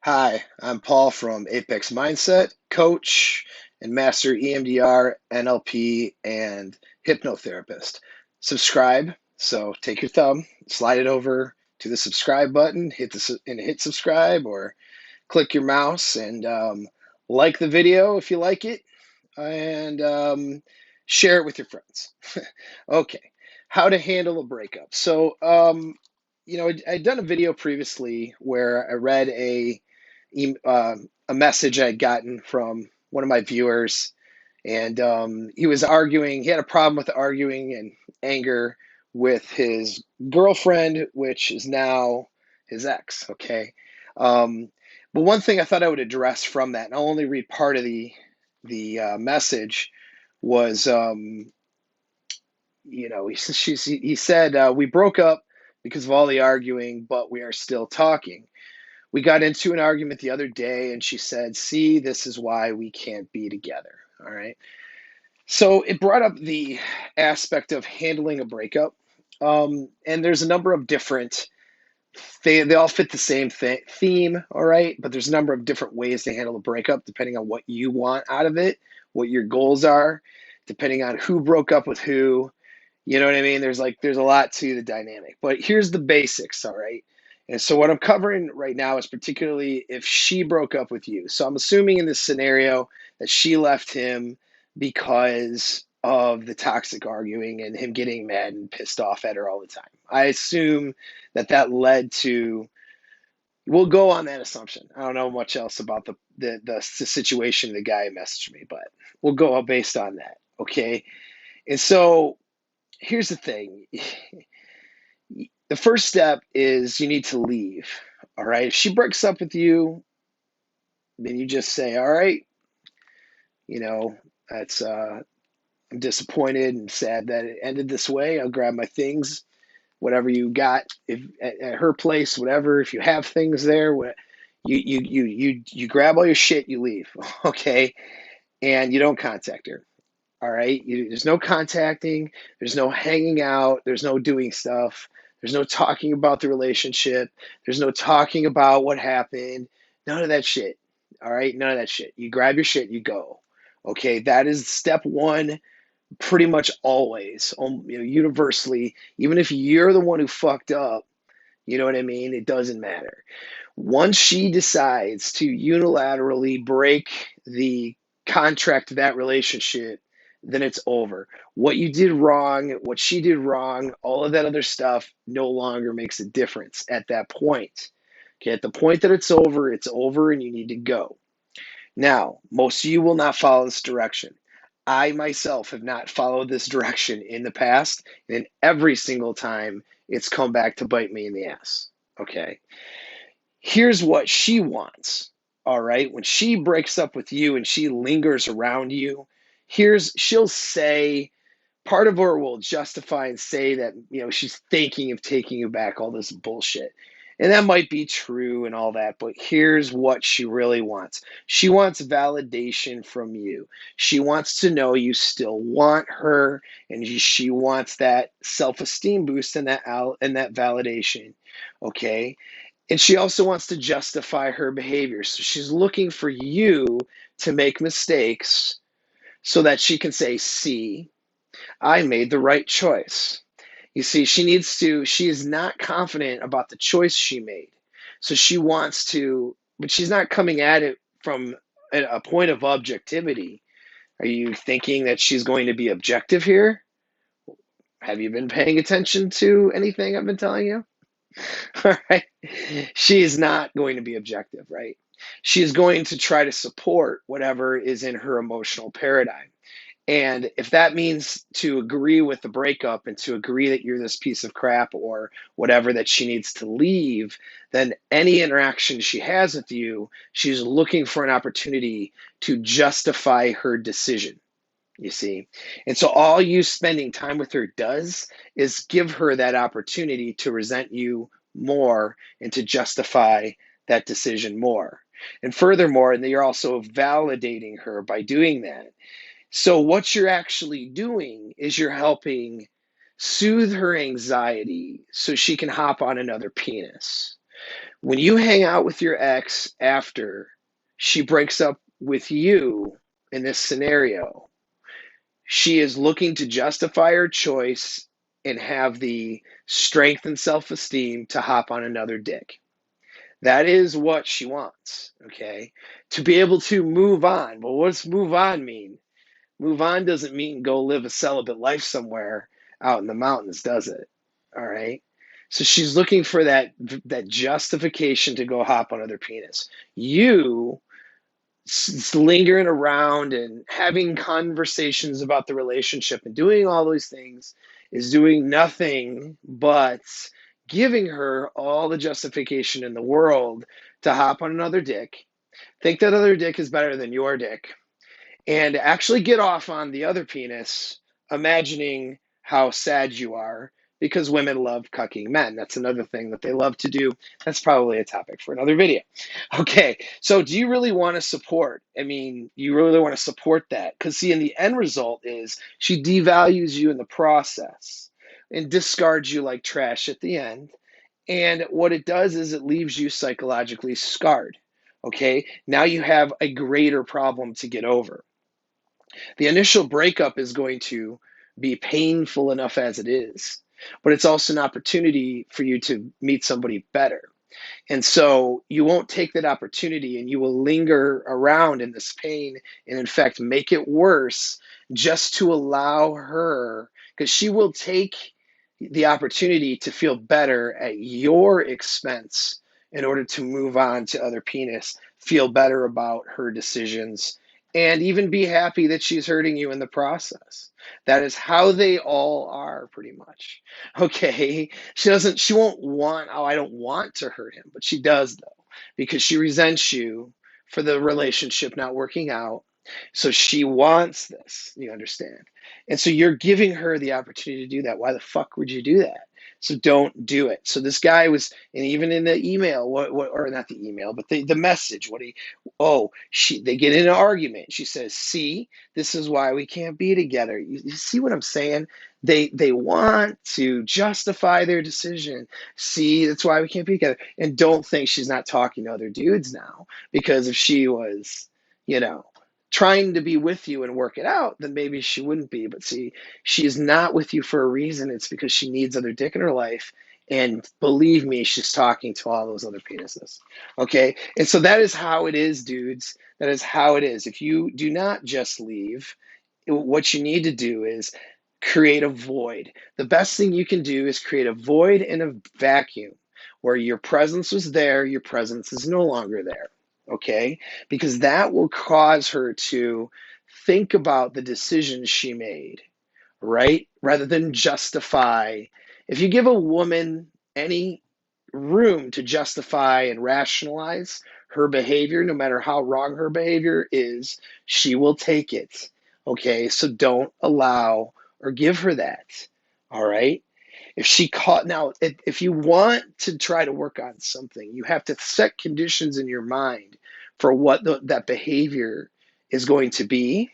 Hi, I'm Paul from Apex Mindset, coach and master EMDR, NLP, and hypnotherapist. Subscribe. So take your thumb, slide it over to the subscribe button, hit subscribe, or click your mouse and like the video if you like it, and share it with your friends. Okay, how to handle a breakup. I'd done a video previously where I read a message I'd gotten from one of my viewers, and he was arguing. He had a problem with arguing and anger with his girlfriend, which is now his ex. Okay, but one thing I thought I would address from that, and I'll only read part of the message, was he said we broke up because of all the arguing, but we are still talking. We got into an argument the other day, and she said, "See, this is why we can't be together." All right. So it brought up the aspect of handling a breakup. And there's a number of different, they all fit the same theme, all right? But there's a number of different ways to handle a breakup depending on what you want out of it, what your goals are, depending on who broke up with who. You know what I mean? There's a lot to the dynamic. But here's the basics, all right? And so what I'm covering right now is particularly if she broke up with you. So I'm assuming in this scenario that she left him because of the toxic arguing and him getting mad and pissed off at her all the time. I assume that led to, we'll go on that assumption. I don't know much else about the situation the guy messaged me, but we'll go based on that. Okay. And so here's the thing. The first step is you need to leave. All right. If she breaks up with you, then you just say, all right, you know, that's I'm disappointed and sad that it ended this way. I'll grab my things, whatever you got, if at her place, whatever. If you have things there, you grab all your shit, you leave, okay, and you don't contact her. All right, there's no contacting, there's no hanging out, there's no doing stuff, there's no talking about the relationship, there's no talking about what happened, none of that shit. All right, none of that shit. You grab your shit, you go. Okay, that is step one pretty much always, universally, even if you're the one who fucked up, you know what I mean? It doesn't matter. Once she decides to unilaterally break the contract of that relationship, then it's over. What you did wrong, what she did wrong, all of that other stuff no longer makes a difference at that point. Okay, at the point that it's over and you need to go. Now, most of you will not follow this direction. I myself have not followed this direction in the past, and every single time it's come back to bite me in the ass. Okay. Here's what she wants. All right. When she breaks up with you and she lingers around you, she'll say, part of her will justify and say that, she's thinking of taking you back, all this bullshit. And that might be true and all that, but here's what she really wants. She wants validation from you. She wants to know you still want her, and she wants that self-esteem boost and that validation. Okay? And she also wants to justify her behavior. So she's looking for you to make mistakes so that she can say, "See, I made the right choice." You see, she is not confident about the choice she made. So she wants to, but she's not coming at it from a point of objectivity. Are you thinking that she's going to be objective here? Have you been paying attention to anything I've been telling you? All right. She is not going to be objective, right? She is going to try to support whatever is in her emotional paradigm. And if that means to agree with the breakup and to agree that you're this piece of crap or whatever, that she needs to leave, then any interaction she has with you, she's looking for an opportunity to justify her decision, you see. And so all you spending time with her does is give her that opportunity to resent you more and to justify that decision more. And furthermore, and you're also validating her by doing that. So what you're actually doing is you're helping soothe her anxiety so she can hop on another penis. When you hang out with your ex after she breaks up with you in this scenario, she is looking to justify her choice and have the strength and self esteem to hop on another dick. That is what she wants, okay? To be able to move on. Well, what does move on mean? Move on doesn't mean go live a celibate life somewhere out in the mountains, does it? All right. So she's looking for that justification to go hop on other penis. You lingering around and having conversations about the relationship and doing all those things is doing nothing but giving her all the justification in the world to hop on another dick, think that other dick is better than your dick, and actually get off on the other penis, imagining how sad you are because women love cucking men. That's another thing that they love to do. That's probably a topic for another video. Okay, so do you really want to support? I mean, you really want to support that? Because, see, in the end result is she devalues you in the process and discards you like trash at the end. And what it does is it leaves you psychologically scarred. Okay, now you have a greater problem to get over. The initial breakup is going to be painful enough as it is, but it's also an opportunity for you to meet somebody better. And so you won't take that opportunity and you will linger around in this pain and, in fact, make it worse just to allow her, because she will take the opportunity to feel better at your expense in order to move on to other penis, feel better about her decisions, and even be happy that she's hurting you in the process. That is how they all are, pretty much. Okay. She won't want, oh, I don't want to hurt him, but she does though, because she resents you for the relationship not working out. So she wants this, you understand? And so you're giving her the opportunity to do that. Why the fuck would you do that? So don't do it. So this guy was, and even in the email, or not the email, but the message, they get in an argument. She says, see, this is why we can't be together. You see what I'm saying? They want to justify their decision. See, that's why we can't be together. And don't think she's not talking to other dudes now, because if she was, you know, trying to be with you and work it out, then maybe she wouldn't be. But see, she is not with you for a reason. It's because she needs other dick in her life. And believe me, she's talking to all those other penises. Okay. And so that is how it is, dudes. That is how it is. If you do not just leave, what you need to do is create a void. The best thing you can do is create a void in a vacuum where your presence was there, your presence is no longer there. Okay? Because that will cause her to think about the decisions she made, right? Rather than justify. If you give a woman any room to justify and rationalize her behavior, no matter how wrong her behavior is, she will take it. Okay, so don't allow or give her that. All right. If she caught now, if you want to try to work on something, you have to set conditions in your mind for what that behavior is going to be.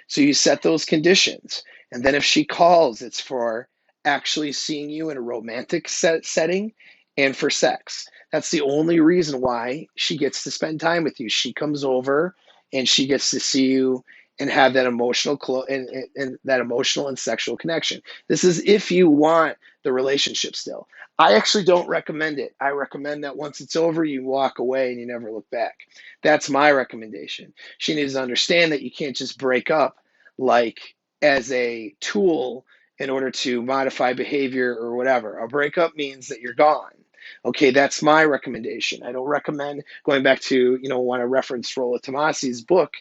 So you set those conditions. And then if she calls, it's for actually seeing you in a romantic setting and for sex. That's the only reason why she gets to spend time with you. She comes over and she gets to see you and have that and that emotional and sexual connection. This is if you want the relationship still. I actually don't recommend it. I recommend that once it's over, you walk away and you never look back. That's my recommendation. She needs to understand that you can't just break up like as a tool in order to modify behavior or whatever. A breakup means that you're gone. Okay, that's my recommendation. I don't recommend going back to, want to reference Rollo Tomasi's book.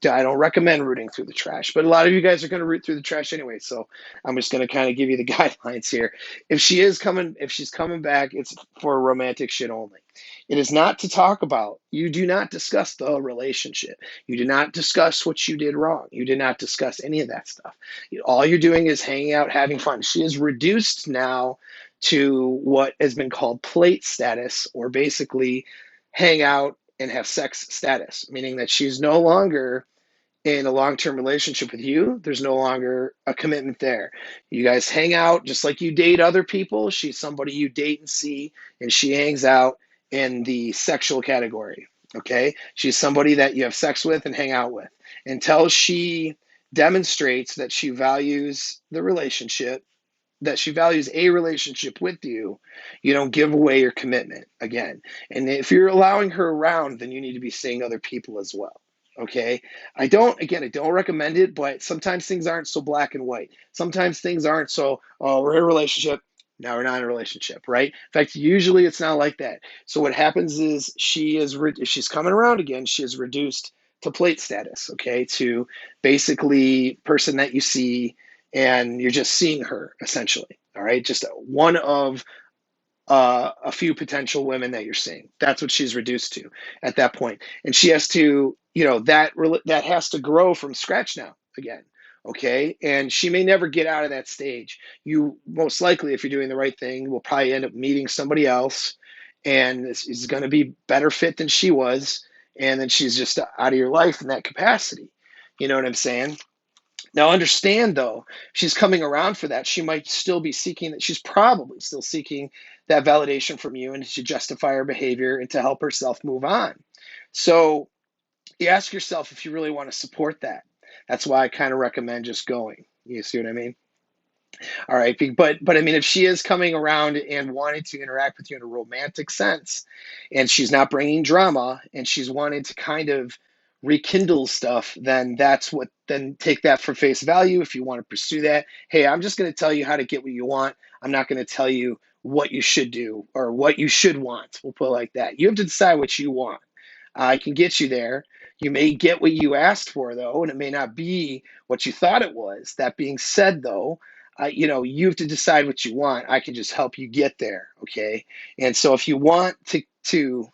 I don't recommend rooting through the trash, but a lot of you guys are going to root through the trash anyway. So I'm just going to kind of give you the guidelines here. If she's coming back, it's for romantic shit only. It is not to talk about. You do not discuss the relationship. You do not discuss what you did wrong. You did not discuss any of that stuff. All you're doing is hanging out, having fun. She is reduced now to what has been called plate status, or basically hang out and have sex status, meaning that she's no longer in a long-term relationship with you. There's no longer a commitment there. You guys hang out just like you date other people. She's somebody you date and see, and she hangs out in the sexual category. Okay. She's somebody that you have sex with and hang out with until she demonstrates that she values the relationship, that she values a relationship with you. You don't give away your commitment again. And if you're allowing her around, then you need to be seeing other people as well. Okay. I don't recommend it, but sometimes things aren't so black and white. Sometimes things aren't so, oh, we're in a relationship. Now we're not in a relationship, right? In fact, usually it's not like that. So what happens is if she's coming around again, she is reduced to plate status, okay, to basically person that you see and you're just seeing her essentially. All right, just one of a few potential women that you're seeing. That's what she's reduced to at that point, and she has to, that has to grow from scratch now again. Okay, and she may never get out of that stage. You most likely, if you're doing the right thing, will probably end up meeting somebody else, and this is going to be better fit than she was, and then she's just out of your life in that capacity. You know what I'm saying? Now, understand though, she's coming around for that. She might still be seeking that. She's probably still seeking that validation from you and to justify her behavior and to help herself move on. So you ask yourself if you really want to support that. That's why I kind of recommend just going. You see what I mean? All right, but I mean, if she is coming around and wanting to interact with you in a romantic sense, and she's not bringing drama, and she's wanting to kind of rekindle stuff, then then take that for face value. If you want to pursue that, hey, I'm just going to tell you how to get what you want. I'm not going to tell you what you should do or what you should want. We'll put it like that. You have to decide what you want. I can get you there. You may get what you asked for, though, and it may not be what you thought it was. That being said, though, you have to decide what you want. I can just help you get there, okay? And so if you want to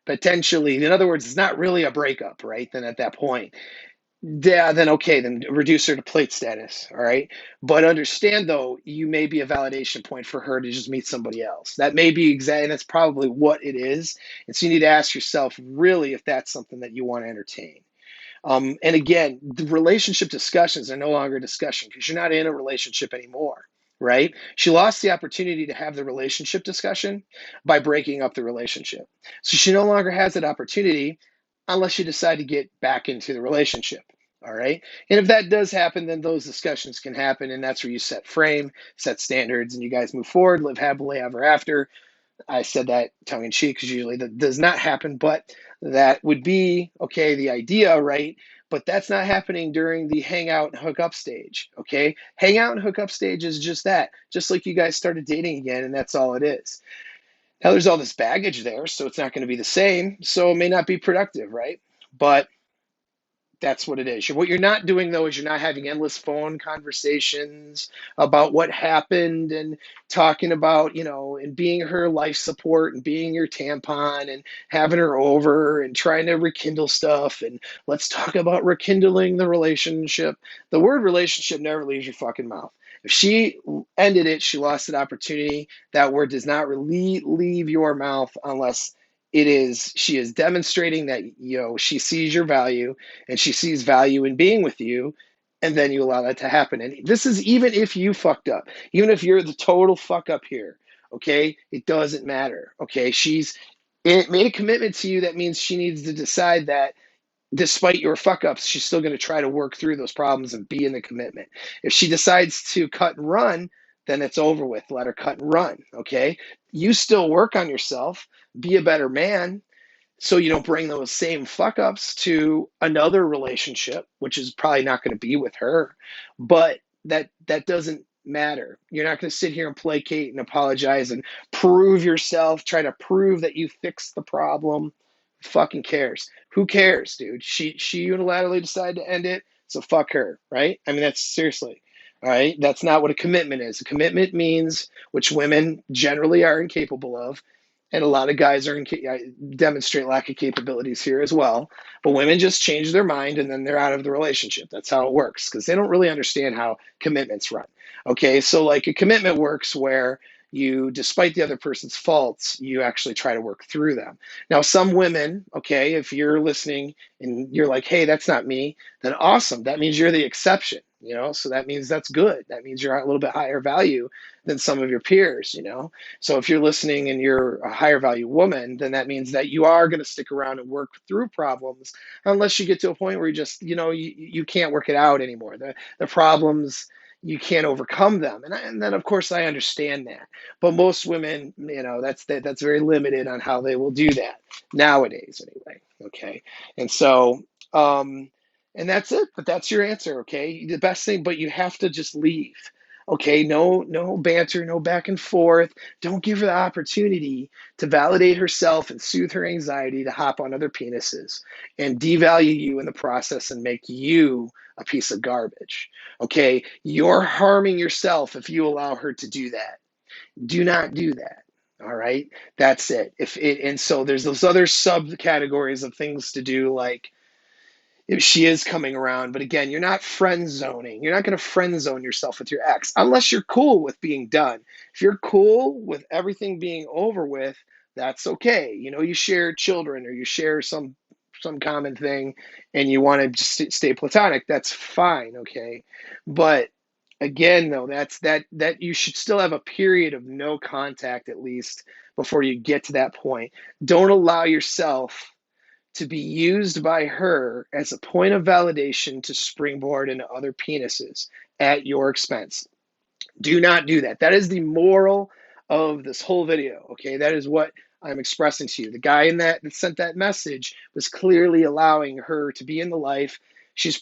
potentially, in other words, it's not really a breakup, right? Then at that point, yeah, then okay, then reduce her to plate status, all right? But understand though, you may be a validation point for her to just meet somebody else. That may be exactly, that's probably what it is. And so you need to ask yourself really if that's something that you want to entertain. And again, the relationship discussions are no longer a discussion because you're not in a relationship anymore, right? She lost the opportunity to have the relationship discussion by breaking up the relationship. So she no longer has that opportunity unless you decide to get back into the relationship. All right. And if that does happen, then those discussions can happen. And that's where you set frame, set standards, and you guys move forward, live happily ever after. I said that tongue in cheek because usually that does not happen, but that would be okay, the idea, right? But that's not happening during the hangout and hook up stage. Okay. Hangout and hook up stage is just that, just like you guys started dating again, and that's all it is. Now there's all this baggage there, so it's not going to be the same. So it may not be productive, right? But that's what it is. What you're not doing though is you're not having endless phone conversations about what happened and talking about, and being her life support and being your tampon and having her over and trying to rekindle stuff and let's talk about rekindling the relationship. The word relationship never leaves your fucking mouth. If she ended it, she lost an opportunity. That word does not really leave your mouth unless she is demonstrating that she sees your value and she sees value in being with you, and then you allow that to happen. And this is even if you fucked up, even if you're the total fuck up here, okay, it doesn't matter. Okay, she's made a commitment to you. That means she needs to decide that despite your fuck ups, she's still going to try to work through those problems and be in the commitment. If she decides to cut and run, then it's over with. Let her cut and run. Okay, you still work on yourself, be a better man, so you don't bring those same fuck ups to another relationship, which is probably not going to be with her. But that doesn't matter. You're not going to sit here and placate and apologize and prove yourself, try to prove that you fixed the problem. Fucking cares? Who cares, dude? She unilaterally decided to end it, so fuck her, right? I mean, that's seriously. All right, that's not what a commitment is. A commitment means, which women generally are incapable of, and a lot of guys demonstrate lack of capabilities here as well. But women just change their mind and then they're out of the relationship. That's how it works because they don't really understand how commitments run. Okay, so like a commitment works where you, despite the other person's faults, you actually try to work through them. Now, some women, okay, if you're listening and you're like, hey, that's not me, then awesome. That means you're the exception. So that means that's good. That means you're a little bit higher value than some of your peers. So if you're listening and you're a higher value woman, then that means that you are going to stick around and work through problems unless you get to a point where you just, you can't work it out anymore. The problems, you can't overcome them. And then of course I understand that. But most women, that's very limited on how they will do that nowadays anyway. Okay. And so, and that's it. But that's your answer. Okay. The best thing, but you have to just leave. Okay. No banter, no back and forth. Don't give her the opportunity to validate herself and soothe her anxiety to hop on other penises and devalue you in the process and make you a piece of garbage. Okay. You're harming yourself if you allow her to do that. Do not do that. All right. That's it. And so there's those other subcategories of things to do, like if she is coming around. But again, you're not friend zoning. You're not going to friend zone yourself with your ex unless you're cool with being done. If you're cool with everything being over with, that's okay. You share children or you share some common thing and you want to just stay platonic, that's fine, okay? But again, though, that you should still have a period of no contact at least before you get to that point. Don't allow yourself to be used by her as a point of validation to springboard into other penises at your expense. Do not do that. That is the moral of this whole video. Okay, that is what I'm expressing to you. The guy that sent that message was clearly allowing her to be in the life.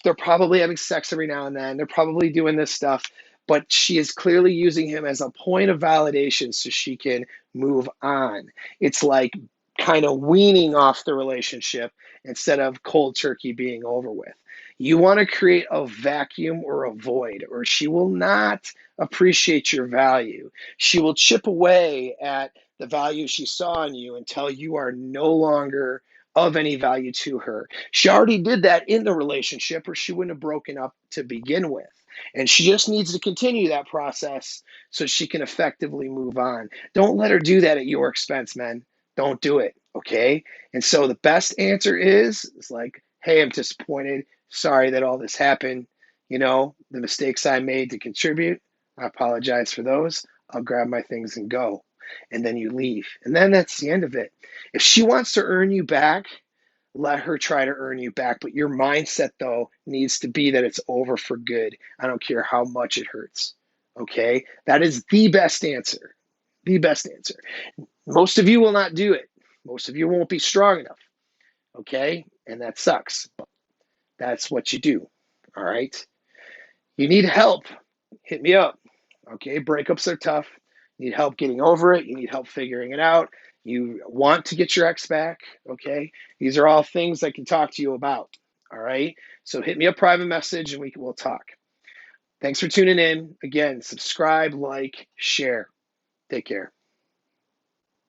They're probably having sex every now and then. They're probably doing this stuff, but she is clearly using him as a point of validation so she can move on. It's like kind of weaning off the relationship instead of cold turkey being over with. You want to create a vacuum or a void, or she will not appreciate your value. She will chip away at the value she saw in you until you are no longer of any value to her. She already did that in the relationship, or she wouldn't have broken up to begin with. And she just needs to continue that process so she can effectively move on. Don't let her do that at your expense, man. Don't do it. Okay. And so the best answer is like, hey, I'm disappointed. Sorry that all this happened. The mistakes I made to contribute, I apologize for those. I'll grab my things and go. And then you leave. And then that's the end of it. If she wants to earn you back, let her try to earn you back. But your mindset, though, needs to be that it's over for good. I don't care how much it hurts. Okay? That is the best answer. The best answer. Most of you will not do it. Most of you won't be strong enough. Okay? And that sucks. But that's what you do. All right? You need help, hit me up. Okay, breakups are tough. You need help getting over it. You need help figuring it out. You want to get your ex back. Okay, these are all things I can talk to you about. All right, so hit me a private message and we'll talk. Thanks for tuning in. Again, subscribe, like, share. Take care.